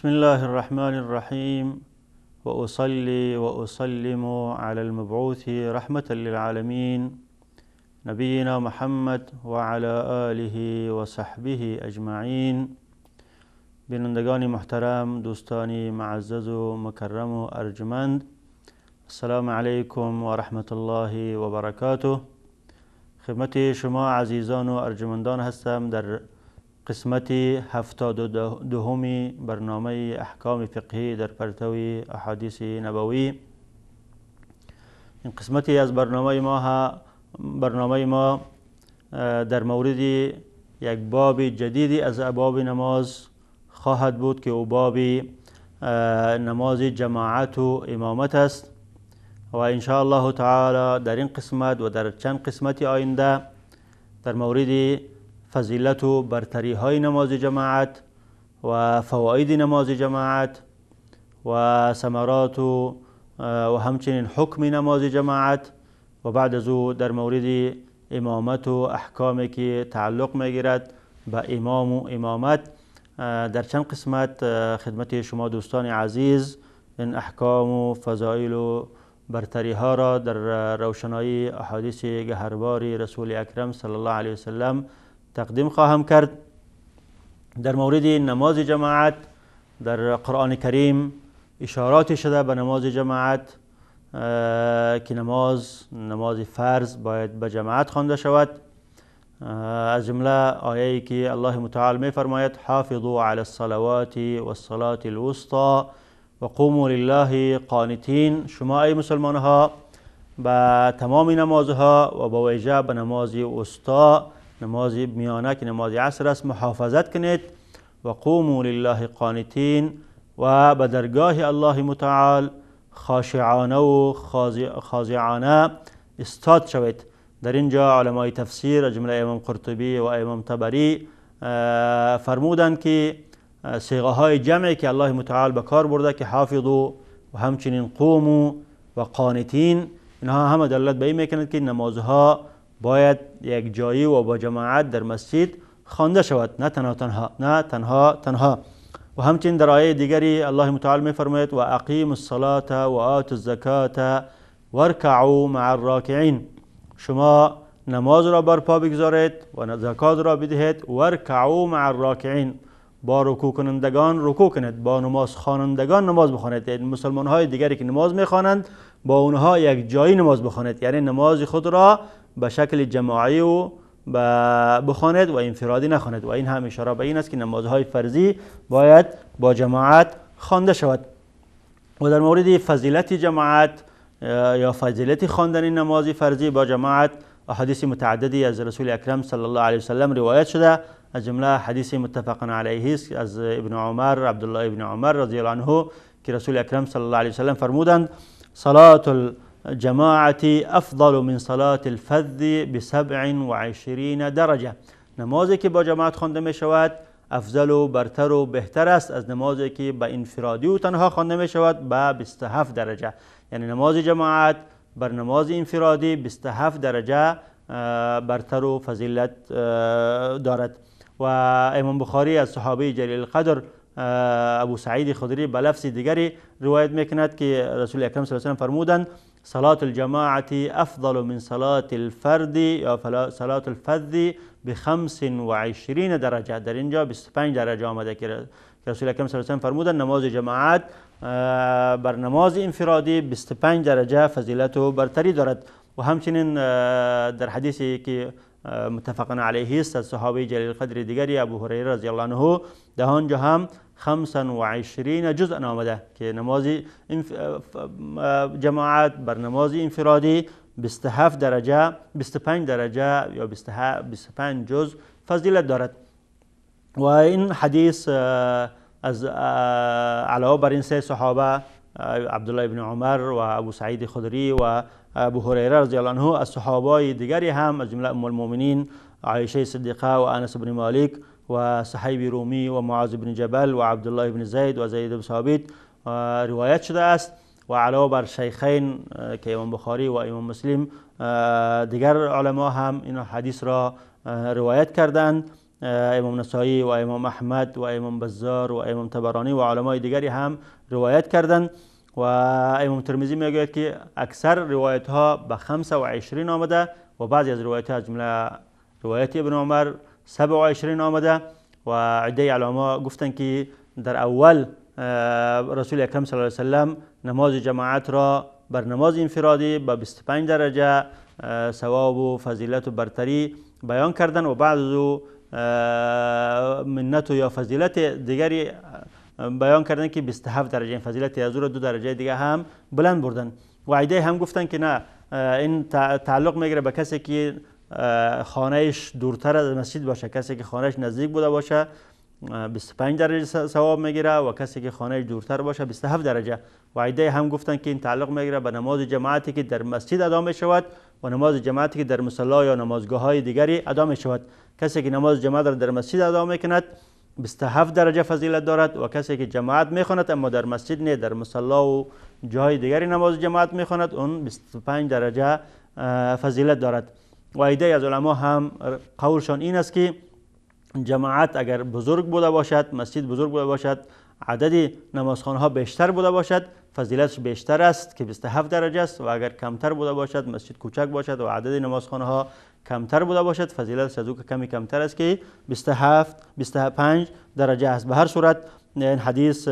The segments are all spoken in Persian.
بسم الله الرحمن الرحيم وأصلي وأسلم على المبعوث رحمة للعالمين نبينا محمد وعلى آله وصحبه أجمعين. بینندگان محترم، دوستانی معزز و مکرم و ارجمند، السلام علیکم و رحمت الله و برکاته. خدمت شما عزیزان و ارجمندان هستم در قسمت 72 برنامه احکام فقهی در پرتو احادیث نبوی. این قسمتی از برنامه ما در مورد یک باب جدیدی از ابواب نماز خواهد بود که او باب نماز جماعت و امامت است و ان شاء الله تعالی در این قسمت و در چند قسمت آینده در مورد فضیلت و برتری های نماز جماعت و فواید نماز جماعت و ثمرات و همچنین حکم نماز جماعت و بعد از او در مورد امامت و احکامی که تعلق میگیرد به امام و امامت در چند قسمت خدمت شما دوستان عزیز این احکام و فضائل و برتری ها را در روشنایی احادیث گهربار رسول اکرم صلی الله علیه وسلم تقدیم خواهم کرد. در مورد نماز جماعت در قرآن کریم اشارات شده به نماز جماعت که نماز فرض باید به جماعت خوانده شود. از جمله آیه‌ای که الله متعال می فرماید حافظوا علی الصلوات والصلاة الوسطى و قوموا لله قانتین. شما ای مسلمان ها به تمام نمازها و با ویژه به نماز وسطا، نماز میانه که نماز عصر است، محافظت کنید. و قوموا لله قانتین و به درگاه الله متعال خاشعانه و خاضعانه استاد شوید. در اینجا علمای تفسیر از جمله امام قرطبی و امام طبری فرمودند که صیغه های جمعی که الله متعال به کار برده که حافظوا و همچنین قوموا و قانتین، اینها همه دلالت به این میکنند که نمازها باید یک جایی و با جماعت در مسجد خوانده شود، نه تنها. و همچنین در آیه دیگری الله متعال میفرماید و اقیموا الصلاة و آتوا الزکاة وارکعوا مع الراکعین. شما نماز را برپا بگذارید و زکات را بدهید. وارکعوا مع الراکعین، با رکوع کنندگان رکوع کنید، با نماز خوانندگان نماز بخوانید. یعنی مسلمان های دیگری که نماز میخوانند با اونها یک جایی نماز بخوانید، یعنی نماز خود را به شکل جماعی و بخواند و انفرادی نخواند. و این هم اشاره به این است که نمازهای فرضی باید با جماعت خوانده شود. و در مورد فضیلت جماعت یا فضیلت خواندن نماز فرضی با جماعت احادیث متعددی از رسول اکرم صلی الله علیه وسلم روایت شده. از جمله حدیث متفق علیه است از ابن عمر، عبدالله ابن عمر رضی الله عنه، که رسول اکرم صلی الله علیه وسلم فرمودند صلاة الجماعت افضل من صلاة الفذ ب27 درجه. نمازی که با جماعت خوانده می شود افضل و برتر و بهتر است از نمازی که به انفرادی و تنها خوانده می شود به 27 درجه. یعنی نماز جماعت بر نماز انفرادی 27 درجه برتر و فضیلت دارد. و امام بخاری از صحابی جلیل القدر ابو سعید خدری به لفظ دیگری روایت میکند که رسول اکرم صلی الله علیه و سلم فرمودند صلاة الجماعة افضل من صلاة الفرد یا صلاة الفذ ب25 درجه. در اینجا 25 درجه آمده که رسول اکرم صلی الله علیه و سلم فرمودند نماز جماعت بر نماز انفرادی 25 درجه فضیلت و برتری دارد. و همچنین در حدیثی که متفق علیه است از صحابی جلیل القدر دیگری ابو هریره رضی الله عنه، در آنجا هم 25 جزء آمده که نماز جماعت بر نماز انفرادی 27 درجه 25 درجه یا 25 جزء فضیلت دارد. و این حدیث از علاوه بر این سه صحابه عبدالله ابن عمر و ابو سعید خدری و ابو هریره رضی الله عنه، از صحابه دیگری هم از جمله ام المؤمنین عایشه صدیقه و انس بن مالک و صهیب رومی و معاذ بن جبل و عبدالله بن زید و زید بن ثابت روایت شده است. و علاوه بر شیخین که امام بخاری و امام مسلم دیگر علما هم این حدیث را روایت کردند امام نسائی و امام احمد و امام بزار و امام طبرانی و علمای دیگری هم روایت کردند و امام ترمذی میگوید که اکثر روایت ها به 25 آمده و بعضی از روایت ها از جمله روایت ابن عمر 27 آمده و عده علما گفتند که در اول رسول اکرم صلی الله علیه وسلم نماز جماعت را بر نماز انفرادی به 25 درجه ثواب و فضیلت و برتری بیان کردن و بعد از او منت یا فضیلت دیگری بیان کردن که 27 درجه این فضیلت از او را 2 درجه دیگه هم بلند بردن و عده هم گفتن که نه این تعلق میگیره به کسی که خانهش دورتر از مسجد باشه، کسی که خانهش نزدیک بوده باشه 25 درجه ثواب میگیره و کسی که خانهش دورتر باشه 27 درجه و عده هم گفتن که این تعلق میگیره به نماز جماعتی که در مسجد ادا می شود و نماز جماعتی که در مصلی یا نمازگاه های دیگری ادا می شود. کسی که نماز جماعت را در مسجد ادا میکند 27 درجه فضیلت دارد و کسی که جماعت میخواند اما در مسجد نه در مصلی و جای دیگری نماز جماعت میخواند اون 25 درجه فضیلت دارد. و عده از علما هم قولشان این است که جماعت اگر بزرگ بوده باشد، مسجد بزرگ بوده باشد، عدد نمازخانه ها بیشتر بوده باشد، فضیلتش بیشتر است که 27 درجه است و اگر کمتر بوده باشد، مسجد کوچک باشد و عدد نمازخانه ها کمتر بوده باشد، فضیلتش از او کمی کمتر است که 25 درجه است. به هر صورت این حدیث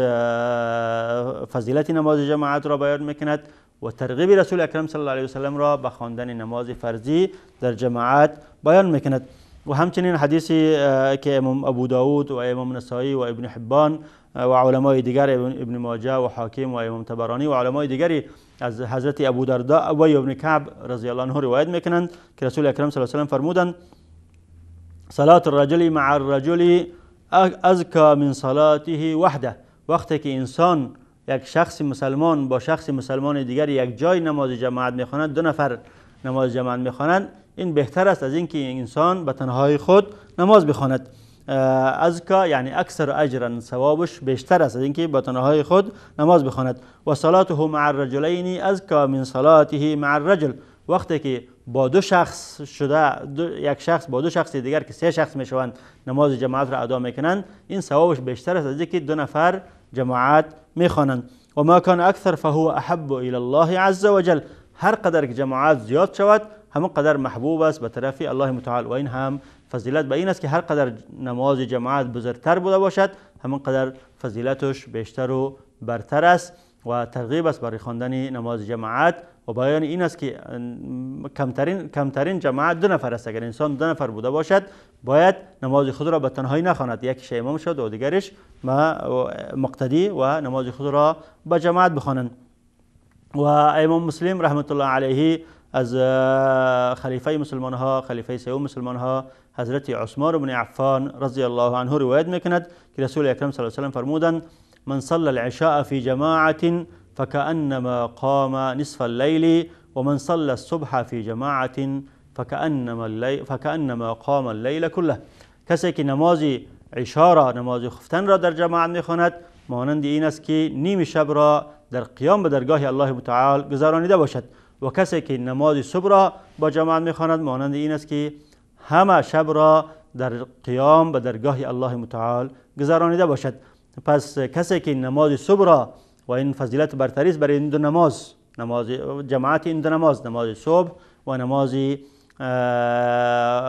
فضیلت نماز جماعت را بیان میکند و ترغیب رسول اکرم صلی الله علیه وسلم را به خواندن نماز فرضی در جماعت بیان میکند. و همچنین حدیثی که امام ابو داود و امام نسائی و ابن حبان و علمای دیگر ابن ماجه و حاکم و امام طبرانی و علمای دیگری از حضرت ابو درداء و ابن کعب رضی الله عنه روایت میکنند که رسول اکرم صلی الله علیه و سلم فرمودند صلاة الرجل مع الرجل ازکا من صلاته وحده. وقتی که انسان یک شخص مسلمان با شخص مسلمان دیگر یک جای نماز جماعت میخواند، 2 نفر نماز جماعت میخوانند، این بهتر است از اینکه انسان به تنهایی خود نماز بخواند. ازکا یعنی اکثر اجرا، ثوابش بیشتر است از اینکه با تنهایی خود نماز بخواند. و صلاته مع الرجلین ازکا من صلاته مع الرجل. وقتی که با 2 شخص شده، یک شخص با 2 شخص دیگر که 3 شخص میشوند نماز جماعت را ادا میکنند، این ثوابش بیشتر است از اینکه 2 نفر جماعت میخوانند. و ما کان اکثر فهو احب الی الله عز وجل. هر قدر که جماعت زیاد شود همون قدر محبوب است به طرف الله متعال. و این هم فضیلت به این است که هر قدر نماز جماعت بزرگتر بوده باشد همون قدر فضیلتش بیشتر و برتر است و ترغیب است برای خواندن نماز جماعت. و بیان این است که کمترین جماعت 2 نفر است. اگر انسان 2 نفر بوده باشد باید نماز خود را به تنهایی نخواند، یکیش امام شد و دیگرش مقتدی و نماز خود را به جماعت بخوانند. و امام مسلم رحمت الله علیه از خلیفه مسلمان ها، خلیفه سوم مسلمان ها حضرت عثمان بن عفان رضی الله عنه روایت میکند که رسول اکرم صلی الله علیه و سلم فرمودند من صلى العشاء في جماعة فكأنما قام نصف الليل ومن صلى الصبح في جماعة فكأنما قام الليل كله. کسی که نماز عشا را، نماز خفتن را در جماعت میخواند مانند این است که نیم شب را در قیام به درگاه الله متعال گذرانیده باشد. و کسی که نماز صبح را با جماعت میخواند مانند این است که همه شب را در قیام به درگاه الله متعال گذرانیده باشد. پس کسی که نماز صبح را، و این فضیلت برتری است برای این 2 نماز، نماز جماعت این 2 نماز، نماز صبح و نماز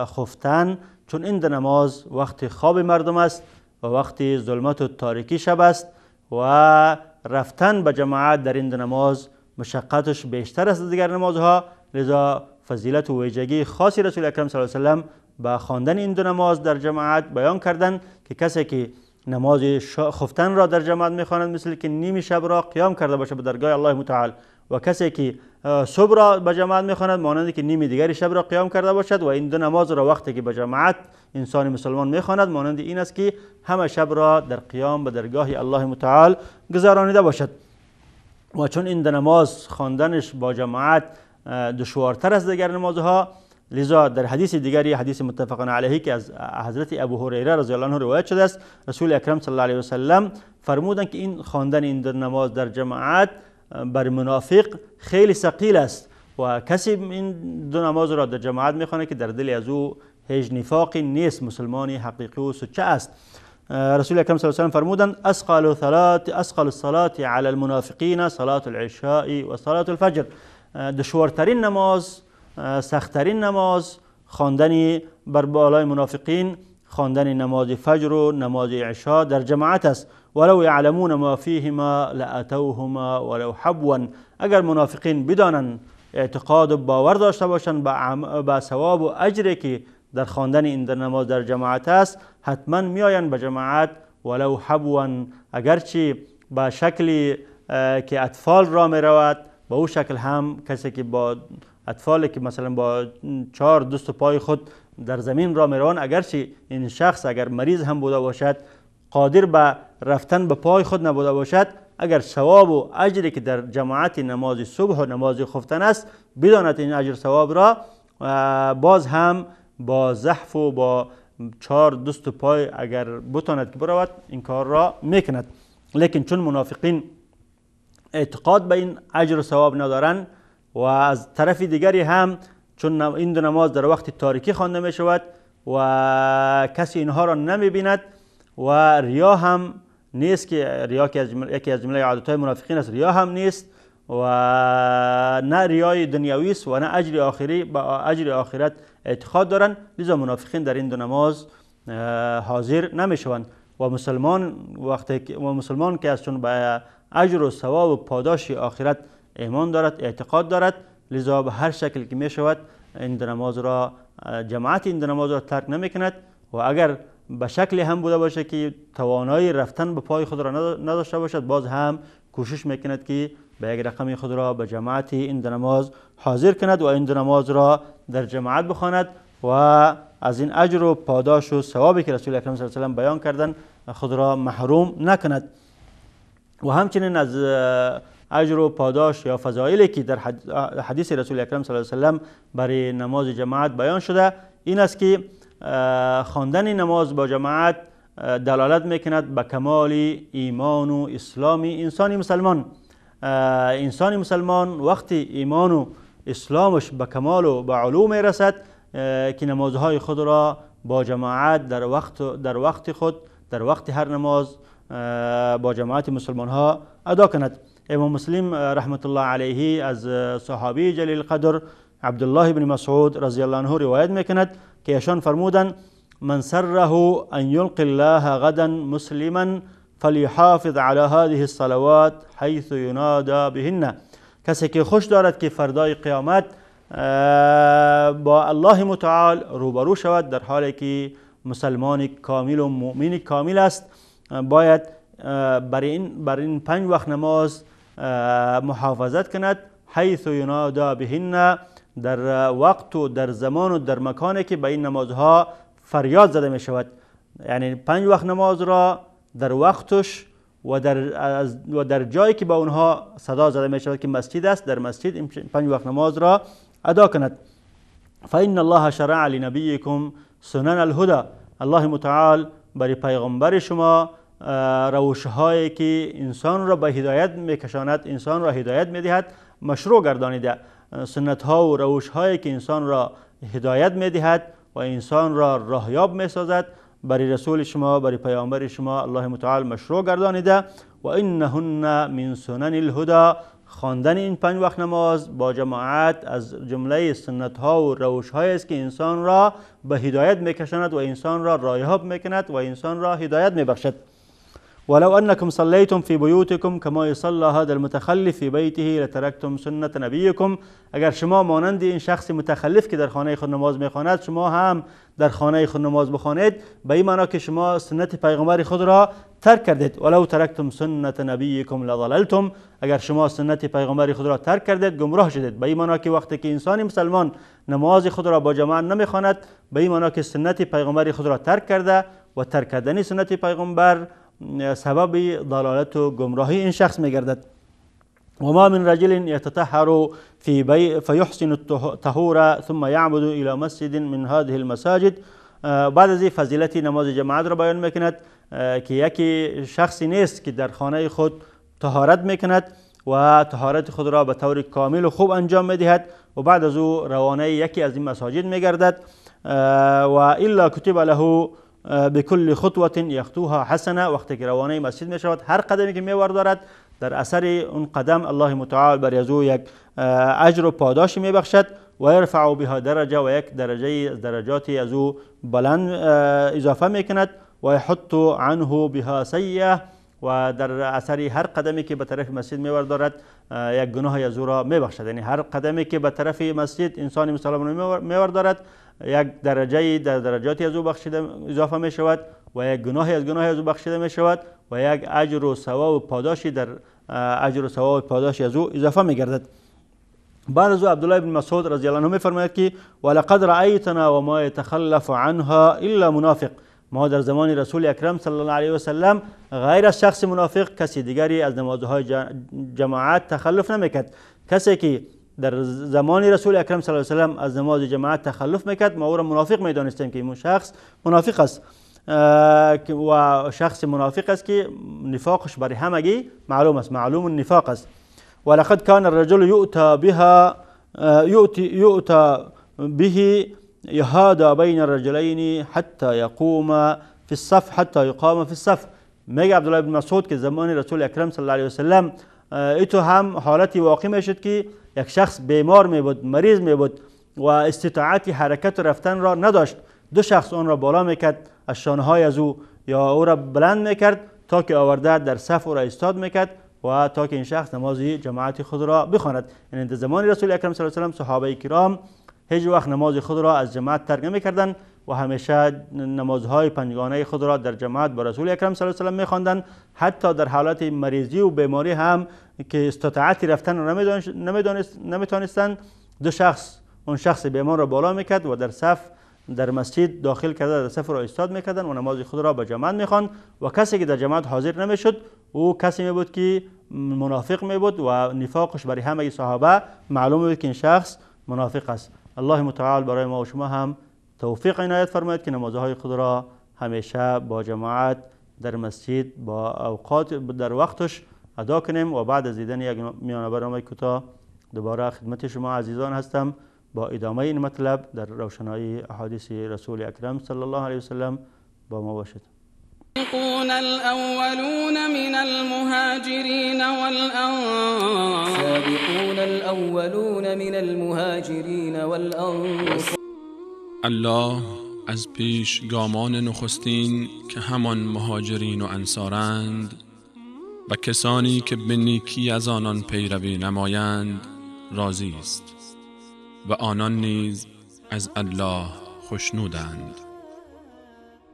خفتن، چون این 2 نماز وقت خواب مردم است و وقت ظلمت و تاریکی شب است و رفتن به جماعت در این 2 نماز مشقتش بیشتر است از دیگر نمازها. لذا فضیلت و ویژگی خاصی رسول اکرم صلی الله علیه و سلم با خواندن این 2 نماز در جماعت بیان کردند که کسی که نماز خفتن را در جماعت میخواند مثل که نیم شب را قیام کرده باشه به درگاه الله متعال، و کسی که صبح را به جماعت میخواند مانند که نیم دیگری شب را قیام کرده باشد. و این 2 نماز را وقتی که به جماعت انسان مسلمان میخواند مانند این است که همه شب را در قیام به درگاه الله متعال گذرانیده باشد. و چون این 2 نماز خواندنش با جماعت دشوارتر از دیگر نمازها، لذا در حدیث دیگری، حدیث متفق علیه که از حضرت ابو هریره رضی الله عنه روایت شده است، رسول اکرم صلی الله علیه و سلم فرمودند که این خواندن این 2 نماز در جماعت بر منافق خیلی ثقیل است و کسی این 2 نماز را در جماعت میخوانه که در دل از او هیچ نفاقی نیست، مسلمانی حقیقی و سچه است. رسول اکرم صلی الله علیه و سلم فرمودند اثقل الصلاة علی المنافقین صلاة العشاء و صلاة الفجر. دشوارترین نماز، سختترین نماز خواندن بر بالای منافقین خواندن نماز فجر و نماز عشاء در جماعت است. ولو یعلمون ما فیهما لاتوهما ولو حبوا. اگر منافقین بدانند، اعتقاد و باور داشته باشند به ثواب و اجری که در خواندن این نماز در جماعت است، حتما میآیند به جماعت ولو حبوا، اگرچه به شکلی که اطفال را می رود، به او شکل هم کسی که با اطفالی که مثلا با 4 دست و پای خود در زمین را می روند، اگرچه این شخص اگر مریض هم بوده باشد، قادر به رفتن به پای خود نبوده باشد، اگر ثواب و اجری که در جماعت نماز صبح و نماز خفتن است بداند این اجر ثواب را، باز هم با زحف و با 4 دست و پای اگر بتواند که برود این کار را میکند. لیکن چون منافقین اعتقاد به این اجر و ثواب ندارند و از طرف دیگری هم چون این دو نماز در وقت تاریکی خوانده می شود و کسی اینها را نمی بیند و ریا هم نیست، که ریا یکی از جمله عادتهای منافقین است، ریا هم نیست و نه ریای دنیوی است و نه اجر آخری با اجر آخرت اعتقاد دارند، لذا منافقین در این دو نماز حاضر نمی شوند. و مسلمان که از چون به اجر و ثواب و پاداش آخرت ایمان دارد، اعتقاد دارد، لذا به هر شکل که می شود این دو نماز را جماعت این دو نماز را ترک نمی کند و اگر به شکلی هم بوده باشه که توانایی رفتن به پای خود را نداشته باشد، باز هم کوشش میکند که به یک رقم خود را به جماعت این دو نماز حاضر کند و این دو نماز را در جماعت بخواند و از این اجر و پاداش و ثوابی که رسول اکرم صلی الله علیه و آله بیان کردن خود را محروم نکند. و همچنین از اجر و پاداش یا فضایلی که در حدیث رسول اکرم صلی الله علیه و آله برای نماز جماعت بیان شده این است که خواندن نماز با جماعت دلالت میکند به کمال ایمان و اسلام انسان مسلمان. انسان مسلمان وقتی ایمان و اسلامش به کمال و به علو میرسد که نمازهای خود را با جماعت در وقت هر نماز با جماعت مسلمان ها ادا کند. امام مسلم رحمت الله علیه از صحابی جلیل القدر عبدالله بن مسعود رضی الله عنه روایت میکند که ایشان فرمودند من سره ان یلقی الله غدا مسلما فلیحافظ علی هذه الصلوات حیث ینادى بهن. کسی که خوش دارد که فردای قیامت با الله متعال روبرو شود در حالی که مسلمان کامل و مؤمن کامل است، باید بر این 5 وقت نماز محافظت کند. حیث ینادى بهن، در وقت و در زمان و در مکانی که به این نمازها فریاد زده می شود. یعنی 5 وقت نماز را در وقتش و در جایی که با اونها صدا زده می شود که مسجد است، در مسجد این 5 وقت نماز را ادا کند. فإن الله شرع لنبیکم سنن الهدى. الله متعال برای پیغمبر شما روشهایی که انسان را به هدایت میکشاند، انسان را هدایت میدهد مشروع گردانیده. سنت ها و روش هایی که انسان را هدایت میدهد و انسان را راهیاب میسازد برای رسول شما، برای پیامبر شما الله متعال مشروع گردانیده. و انهن من سنن الهدى. خواندن این 5 وقت نماز با جماعت از جمله سنت ها و روش هایی است که انسان را به هدایت میکشاند و انسان را راهیاب میکند و انسان را هدایت میبخشد. ولو انکم صلیتم فی بیوتکم کما یصلی هذا المتخلف فی بیته لترکتم سنت نبیکم. اگر شما مانند این شخص متخلف که در خانه خود نماز میخواند شما هم در خانه خود نماز بخوانید، به این معنی که شما سنت پیغمبر خود را ترک کردید. ولو ترکتم سنت نبیکم لضللتم. اگر شما سنت پیغمبر خود را ترک کردید گمراه شدید. به این معنی که وقتی که انسان مسلمان نماز خود را با جماعت نمیخواند، به این معنی که سنت پیغمبر خود را ترک کرده و ترک کردن سنت پیغمبر سبب ضلالت و گمراهی این شخص میگردد. و ما من رجل یتطهر فیحسن الطهور ثم یعبد الى مسجد من هذه المساجد. بعد از این فضیلت نماز جماعت را بیان میکند که یکی شخصی نیست که در خانه خود طهارت میکند و طهارت خود را به طور کامل و خوب انجام میدهد و بعد از او روانه یکی از این مساجد میگردد و الا کتب له بكل خطوه یخطوها حسنه. وقتی که روانه مسجد می شود هر قدمی که می وردارد در اثر اون قدم الله متعال بر از او یک اجر و پاداشی می بخشد و یرفع بها درجه و یک درجه از درجاتی از او بلند اضافه می کند و یحط عنه بها سیئه و در اثر هر قدمی که به طرف مسجد می وردارد یک گناه از او را می بخشد. یعنی هر قدمی که به طرف مسجد انسان مسلمان می وردارد یک درجه در درجاتی از او بخشیده اضافه می شود و یک گناهی از او بخشیده می شود و یک اجر و ثواب و پاداشی در اجر و ثواب و پاداشی از او اضافه می گردد. بعد از او عبدالله بن مسعود رضی الله عنه می فرماید که ولقد رأیتنا و ما یتخلف عنها الا منافق. ما در زمان رسول اکرم صلی الله علیه و سلم غیر از شخص منافق کسی دیگری از نمازهای جماعت تخلف نمیکرد. کسی که در زمان رسول اکرم صلی الله علیه و سلم از نماز جماعت تخلف میکرد ما او را منافق میدانستیم که این شخص منافق است و شخص منافق است که نفاقش برای همگی معلوم است، معلوم النفاق است. ولقد كان الرجل يؤتى به يهادى بين الرجلين حتى يقوم في الصف حتى يقام في الصف. میگه عبدالله بن مسعود که زمان رسول اکرم صلی الله علیه و سلم ایتو هم حالتی واقع میشد که یک شخص بیمار می بود، مریض می بود و استطاعت حرکت و رفتن را نداشت. دو شخص اون را بالا میکرد از شانه‌های از او یا او را بلند میکرد تا که آورده در صف او را ایستاد میکرد و تا که این شخص نماز جماعت خود را بخواند. یعنی در زمان رسول اکرم صلی الله علیه و سلم صحابه کرام هیچ وقت نماز خود را از جماعت ترک نمیکردند و همیشه نمازهای پنجگانه خود را در جماعت با رسول اکرم صلی الله علیه و سلم میخواندند. حتی در حالت مریضی و بیماری هم که استطاعت رفتن را نمیتونستند دو شخص اون شخص بیمار را بالا میکرد و در صف در مسجد داخل کرده در صف را ایستاد میکردند و نماز خود را به جماعت میخواند و کسی که در جماعت حاضر نمیشد او کسی میبود که منافق میبود و نفاقش برای همه صحابه معلوم بود که این شخص منافق است. الله متعال برای ما و شما هم توفیق عنایت فرماید که نمازهای خود را همیشه با جماعت در مسجد با اوقات در وقتش ادا کنیم. و بعد از دیدن یک میانه برنامه کوتاه دوباره خدمت شما عزیزان هستم با ادامه این مطلب در روشنایی احادیث رسول اکرم صلی الله علیه و سلم با ما باشید. السابقون الأولون من المهاجرين والأنصار. الله از پیشگامان نخستین که همان مهاجرین و انصارند و کسانی که به نیکی از آنان پیروی نمایند راضی است و آنان نیز از الله خوشنودند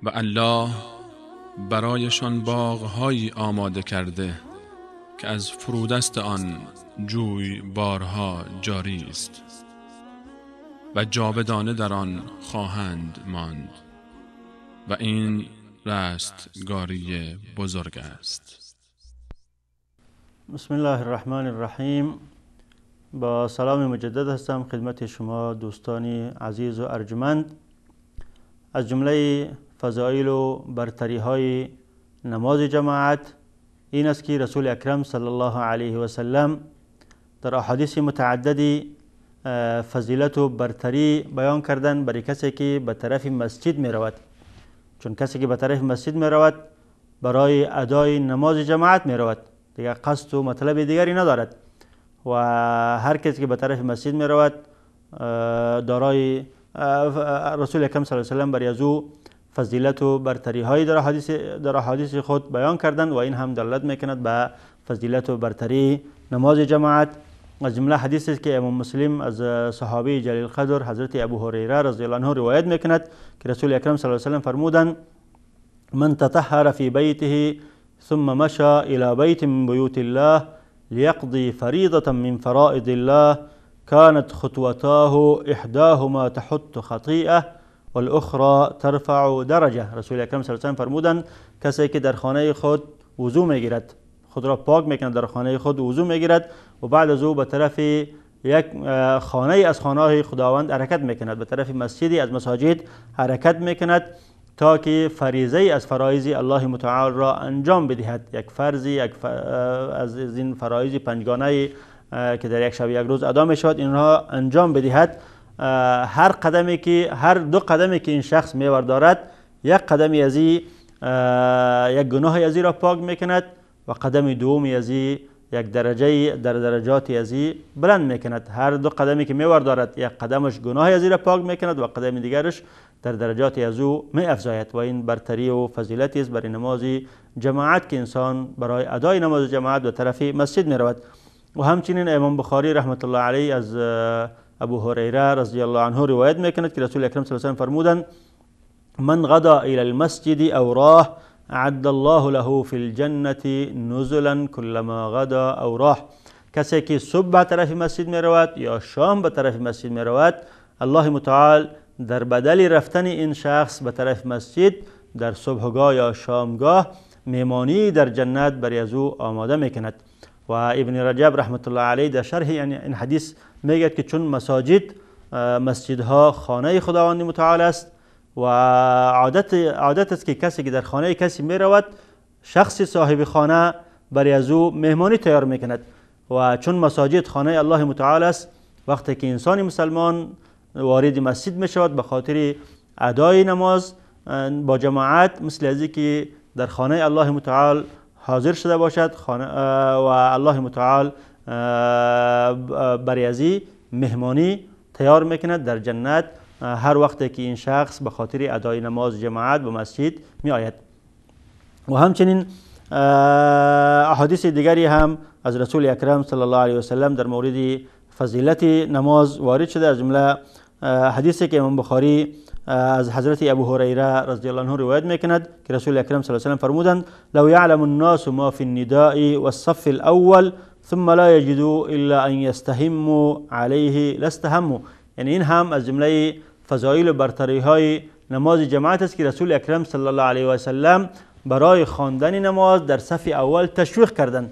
و الله برایشان باغ‌هایی آماده کرده که از فرودست آن جوی بارها جاری است و جاودانه در آن خواهند ماند و این رستگاری بزرگ است. بسم الله الرحمن الرحیم. با سلام مجدد هستم خدمت شما دوستانی عزیز و ارجمند. از جمله فضائل و برتری های نماز جماعت این است که رسول اکرم صلی الله علیه و سلم در احادیث متعددی فضیلت و برتری بیان کردن برای کسی که به طرف مسجد می رود. چون کسی که به طرف مسجد می رود برای ادای نماز جماعت می رود، دیگر قصد و مطلب دیگری ندارد و هر کسی که به طرف مسجد می رود دارای رسول اکرم صلی الله علیه و سلم برای از او فضیلت و برتری های در احادیث خود بیان کردند و این هم دلالت میکند به فضیلت و برتری نماز جماعت. از جمله حدیثی که امام مسلم از صحابی جلیل القدر حضرت ابو هریره رضی الله عنه روایت میکند که رسول اکرم صلی الله علیه و سلم فرمودند من تطهر فی بیته ثم مشى الى بیت من بیوت الله لیقضی فریضة من فرائض الله كانت خطوتاه احداهما تحط خطیئه والاخرى ترفع درجه. رسول اکرم صلی الله علیه و سلم فرمودند کسی که در خانه خود وضو میگیرد، خود را پاک میکند، در خانه خود وضو میگیرد و بعد از او به طرف یک خانه از خانه‌های خداوند حرکت میکند، به طرف مسجدی از مساجد حرکت میکند تا که فریضه از فرایض الله متعال را انجام بدهد. یک فرضی از این فرایض پنجگانه که در یک شب یک روز ادا می شود اینها انجام بدهد. هر دو قدمی که این شخص میوردارد یک قدمی از یک گناه از را پاک میکند و قدم دومی از یک درجه در درجات از بلند میکند. هر دو قدمی که میوردارد یک قدمش گناه از را پاک میکند و قدم دیگرش در درجات از او می افزاید و این برتری و فضیلتی است برای نماز جماعت که انسان برای ادای نماز جماعت به طرف مسجد می رود. و همچنین امام بخاری رحمت الله علیه از ابو هریره رضی الله عنه روایت میکند که رسول اکرم صلی الله علیه و سلم فرمودند من غدا الى المسجد او راه اعد الله له في الجنة نزلا كلما غدا او راه. کسی که صبح به طرف مسجد می رود یا شام به طرف مسجد می رود، الله متعال در بدل رفتن این شخص به طرف مسجد در صبحگاه یا شامگاه میمانی در جنت برای از او آماده میکند. و ابن رجب رحمت الله علیه در شرح این حدیث میگه که چون مسجدها خانه خداوند متعال است و عادت است که کسی که در خانه کسی می رود شخص صاحب خانه برای از او مهمانی تیار میکند و چون مساجد خانه الله متعال است، وقتی که انسان مسلمان وارد مسجد می شود به خاطر ادای نماز با جماعت، مثل از که در خانه الله متعال حاضر شده باشد و الله متعال برای ازی مهمانی تیار میکند در جنت هر وقتی که این شخص به خاطر ادای نماز جماعت به مسجد می آید. و همچنین احادیث دیگری هم از رسول اکرم صلی الله علیه و سلم در مورد فضیلت نماز وارد شده، از جمله حدیثی که امام بخاری از حضرت ابو هریره رضی الله عنه روایت میکند که رسول اکرم صلی الله علیه و سلم فرمودند لو یعلم الناس ما فی النداء والصف الاول ثم لا یجدوا الا ان یستهموا علیه لاستهموا. یعنی این هم از جمله فضایل و برتری های نماز جماعت است که رسول اکرم صلی الله علیه و سلم برای خواندن نماز در صف اول تشویق کردند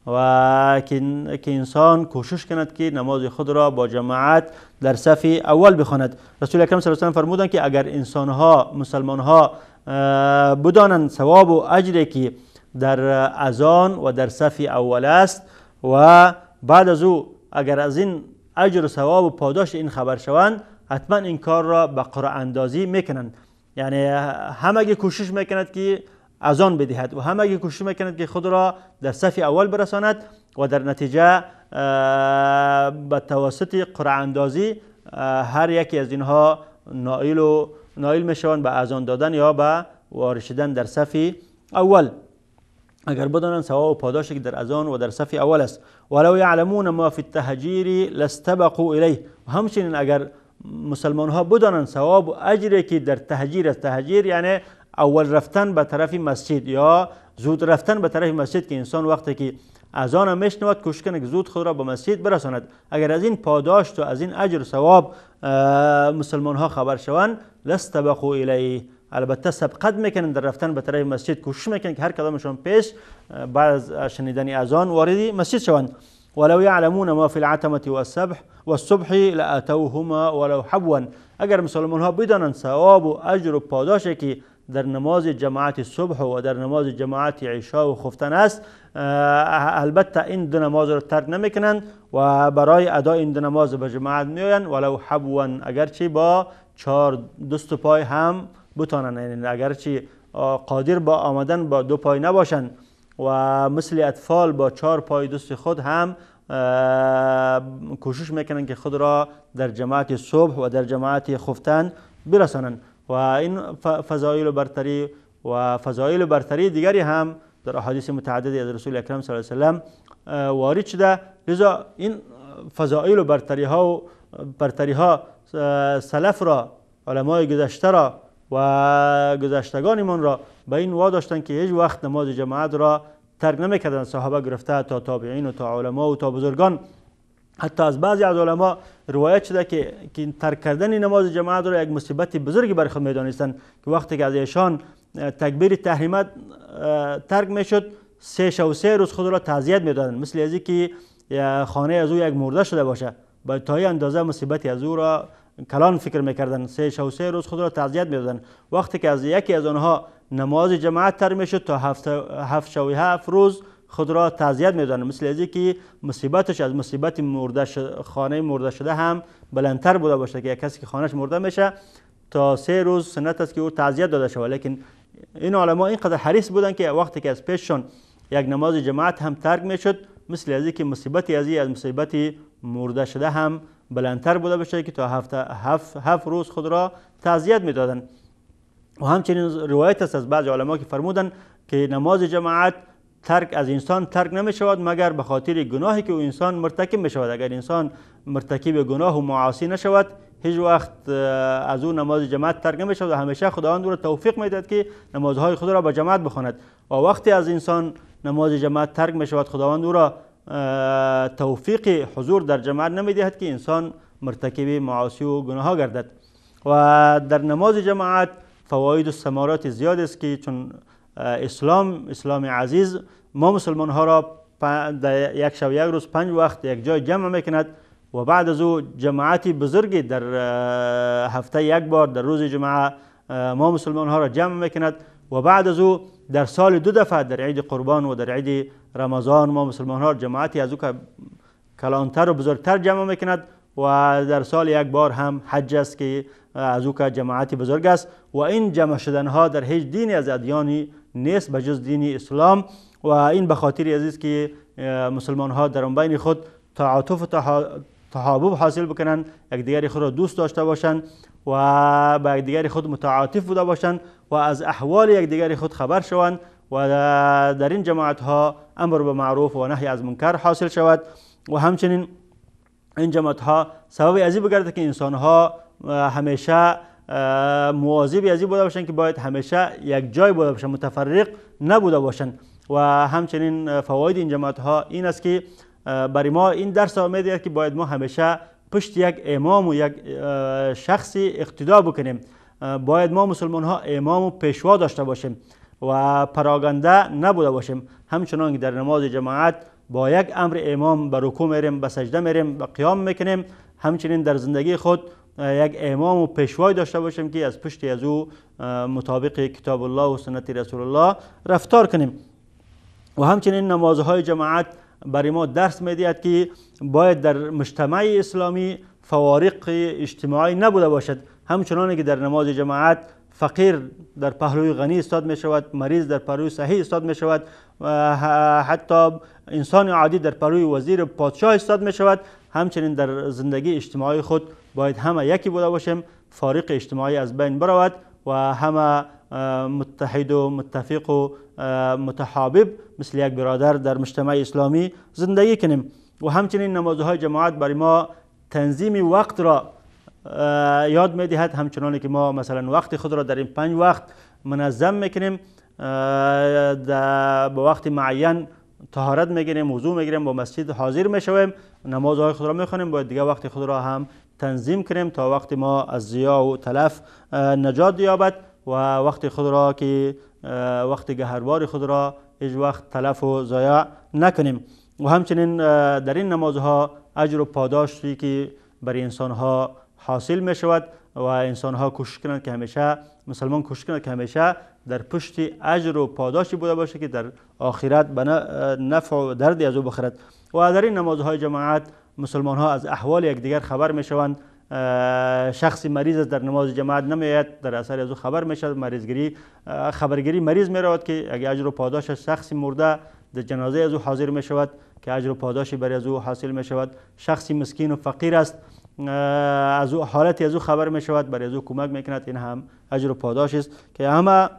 و که انسان کوشش کند که نماز خود را با جماعت در صف اول بخواند. رسول اکرم صلی الله علیه و سلم فرمودند که اگر مسلمان ها بدانند ثواب و اجری که در اذان و در صف اول است و بعد از او اگر از این اجر و ثواب و پاداش این خبر شوند، حتما این کار را به قرعه اندازی میکنند. یعنی همگی کوشش میکند که اذان بدهد و همگی کوشش میکند که خود را در صف اول برساند و در نتیجه به توسط قرعه اندازی هر یکی از اینها نائل میشوند به اذان دادن یا به وارد شدن در صف اول، اگر بدانند ثواب و پاداشی که در اذان و در صف اول است. ولو یعلمون ما فی التهجیر لاستبقوا الیه. و همچنین اگر مسلمان ها بدانند ثواب و اجری که در تهجیر است، تهجیر یعنی اول رفتن به طرف مسجد یا زود رفتن به طرف مسجد، که انسان وقتی که اذان میشنود کوشش کنه که زود خود را به مسجد برساند، اگر از این پاداش و از این اجر و ثواب مسلمان ها خبر شوند لاستبقوا الیه، البته سبقت میکنن در رفتن به طرف مسجد، کوشش میکنن که هر کدامشون پیش بعد از شنیدن اذان وارد مسجد شوند. ولو یعلمون ما فی العتمه والصبح لاتوهما ولو حبوا. اگر مسلمان ها بدانند ثواب و اجر و پاداشی که در نماز جماعت صبح و در نماز جماعت عشاء و خفتن است، البته این دو نماز را ترک نمیکنند و برای ادای این دو نماز به جماعت میآیند ولو حبوا، اگرچه با 4 دست و پای هم بتانند، یعنی اگرچه قادر با آمدن با 2 پای نباشند و مثل اطفال با 4 پای دست خود هم کوشش میکنند که خود را در جماعت صبح و در جماعت خفتن برسانند. و این فضایل و برتری دیگری هم در احادیث متعددی از رسول اکرم صلی الله علیه و سلم وارد شده. لذا این فضایل و برتری ها سلف را، علمای گذشته را و گذشتگانمان را به این واداشتند که هیچ وقت نماز جماعت را ترک نمیکردند، صحابه گرفته تا تابعین و تا علما و تا بزرگان. حتی از بعضی از علما روایت شده که ترک کردن نماز جماعت را یک مصیبت بزرگی برای خود میدانستند که وقتی که از ایشان تکبیر تحریمت ترک میشد 3 شب و 3 روز خود را تعزیت میدادند، مثل از که خانه از او یک مرده شده باشه، با تا اندازه مصیبتی از او را کلان فکر میکردن. 3 شب و 3 روز خود را تعزیت میدادند. وقتی که از یکی از آنها نماز جماعت ترک میشد تا 7 شب و 7 روز خود را تعزیت میدانند، مثل از که مصیبتش از مصیبت خانه مرده شده هم بلندتر بوده باشه که یک کسی که خانهش مرده میشه تا 3 روز سنت است که او تعزیت داده شود. لیکن این علما اینقدر حریص بودن که وقتی که از پیششون یک نماز جماعت هم ترک میشد، مثل از که مصیبتی از مصیبت مرده شده هم بلندتر بوده باشه که تا 7 روز خود را تعزیت میدادن. و همچنین روایت است از بعض علما که فرمودن که نماز جماعت از انسان ترک نمی شود مگر به خاطر گناهی که او انسان مرتکب می شود. اگر انسان مرتکب گناه و معاصی نشود، هیچ وقت از او نماز جماعت ترک نمی شود و همیشه خداوند او را توفیق می دهد که نمازهای خود را به جماعت بخواند. و وقتی از انسان نماز جماعت ترک می شود، خداوند او را توفیق حضور در جماعت نمی دهد که انسان مرتکب معاصی و گناه گردد. و در نماز جماعت فواید و ثمرات زیاد است که چون اسلام عزیز ما مسلمان ها را در یک شب یک روز 5 وقت یک جای جمع میکند و بعد از او جماعتی بزرگی در هفته یک بار در روز جمعه ما مسلمان ها را جمع میکند و بعد از او در سال 2 دفعه در عید قربان و در عید رمضان ما مسلمان ها جماعتی از او که کلانتر و بزرگتر جمع میکند و در سال یک بار هم حج است که از او که جماعتی بزرگ است. و این جمع شدن ها در هیچ دینی از ادیانی نیست بجز دین اسلام و این به خاطر عزیز که مسلمان ها در بین خود تعاطف و تحابب حاصل بکنند، یکدیگر خود را دوست داشته باشند و به یکدیگر خود متعاطف بوده باشند و از احوال یکدیگر خود خبر شوند و در این جماعت ها امر به معروف و نهی از منکر حاصل شود. و همچنین این جماعت ها سبب ازی بگرده که انسان ها همیشه مواظب ازی بوده باشند که باید همیشه یک جای بوده باشند، متفرق نبوده باشند. و همچنین فواید این جماعت ها این است که برای ما این درس را می‌دهد که باید ما همیشه پشت یک امام و یک شخصی اقتدا بکنیم. باید ما مسلمان ها امام و پیشوا داشته باشیم و پراگنده نبوده باشیم. همچنان که در نماز جماعت با یک امر امام به رکوع میریم، به سجده میریم، به قیام میکنیم، همچنین در زندگی خود یک امام و پیشوای داشته باشیم که از پشت از او مطابق کتاب الله و سنت رسول الله رفتار کنیم. و همچنین نمازهای جماعت برای ما درس میدهد که باید در مجتمع اسلامی فوارق اجتماعی نبوده باشد. همچنان که در نماز جماعت فقیر در پهلوی غنی ایستاد می شود، مریض در پهلوی صحیح ایستاد می شود و حتی انسان عادی در پهلوی وزیر پادشاه ایستاد می شود. همچنین در زندگی اجتماعی خود باید همه یکی بوده باشیم، فارق اجتماعی از بین برود و همه متحد و متفق و متحابب مثل یک برادر در مجتمع اسلامی زندگی کنیم. و همچنین نمازهای جماعت برای ما تنظیم وقت را یاد میدهد. همچنان که ما مثلا وقت خود را در این 5 وقت منظم میکنیم، با وقت معین طهارت میگیریم، وضو میگیریم، با مسجد حاضر میشویم، نمازهای خود را میخوانیم، باید دیگه وقت خود را هم تنظیم کنیم تا وقت ما از ضیاع و تلف نجات یابد و وقت خود را که وقت گهربار خود را هیچ وقت تلف و ضایع نکنیم. و همچنین در این نمازها اجر و پاداشی که برای انسانها حاصل می شود و انسانها کوشش کنند که همیشه مسلمان کوشش کنند که همیشه در پشت اجر و پاداشی بوده باشه که در آخرت به نفع و دردی از او بخورد. و در این نمازهای جماعت مسلمان ها از احوال یکدیگر خبر می شوند. شخصی مریض در نماز جماعت نمیآید، در اثر از او خبر می شود، خبرگیری مریض می رود که اگر اجر و پاداش شخصی مرده در جنازه از او حاضر می شود که اجر و پاداشی برای از او حاصل می شود. شخصی مسکین و فقیر است، از او حالتی از او خبر می شود، برای از او کمک می کند، این هم اجر و پاداش است که همه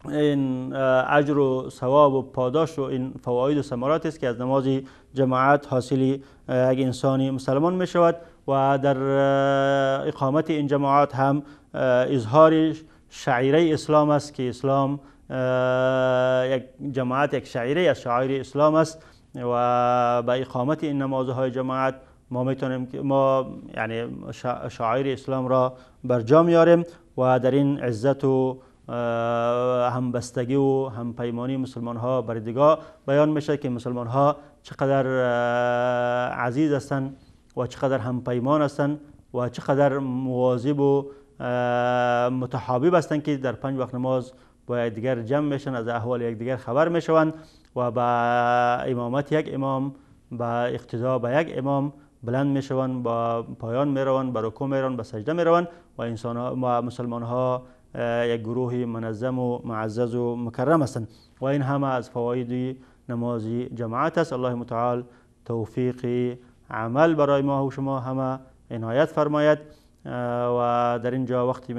این اجر و ثواب و پاداش و این فواید و ثمرات است که از نماز جماعت حاصل یک انسانی مسلمان می شود. و در اقامت این جماعت هم اظهار شعیره اسلام است که اسلام یک جماعت یک شعیره از شعائر اسلام است و با اقامت این نمازهای جماعت ما میتونیم که ما یعنی شعائر اسلام را برجا میاریم و در این عزت و همبستگی و همپیمانی مسلمان ها بردگاه بیان میشه که مسلمان ها چقدر عزیز هستند و چقدر همپیمان هستند و چقدر مواظب و متحابب هستند که در 5 وقت نماز با یکدیگر جمع میشن، از احوال یکدیگر خبر میشوند و با امامت یک امام، با اقتدا به یک امام بلند میشوند، با پایان میروند، به رکوع میروند، به سجده میروند و انسان ها و مسلمان ها یک گروه منظم و معزز و مکرم هستند و این همه از فواید نماز جماعت است. الله متعال توفیق عمل برای ما و شما همه عنایت فرماید و در اینجا وقتی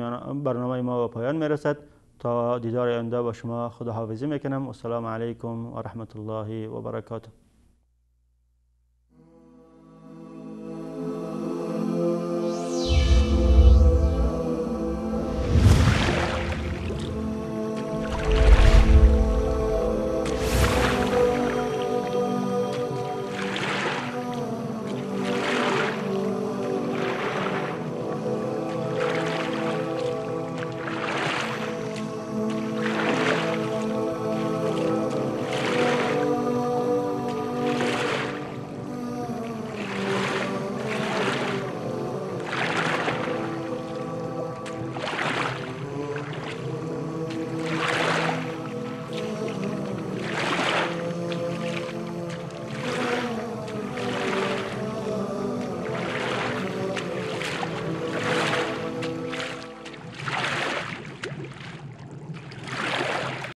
برنامه ما به پایان میرسد. تا دیدار آینده با شما خداحافظی میکنم. السلام علیکم و رحمت الله و برکاته.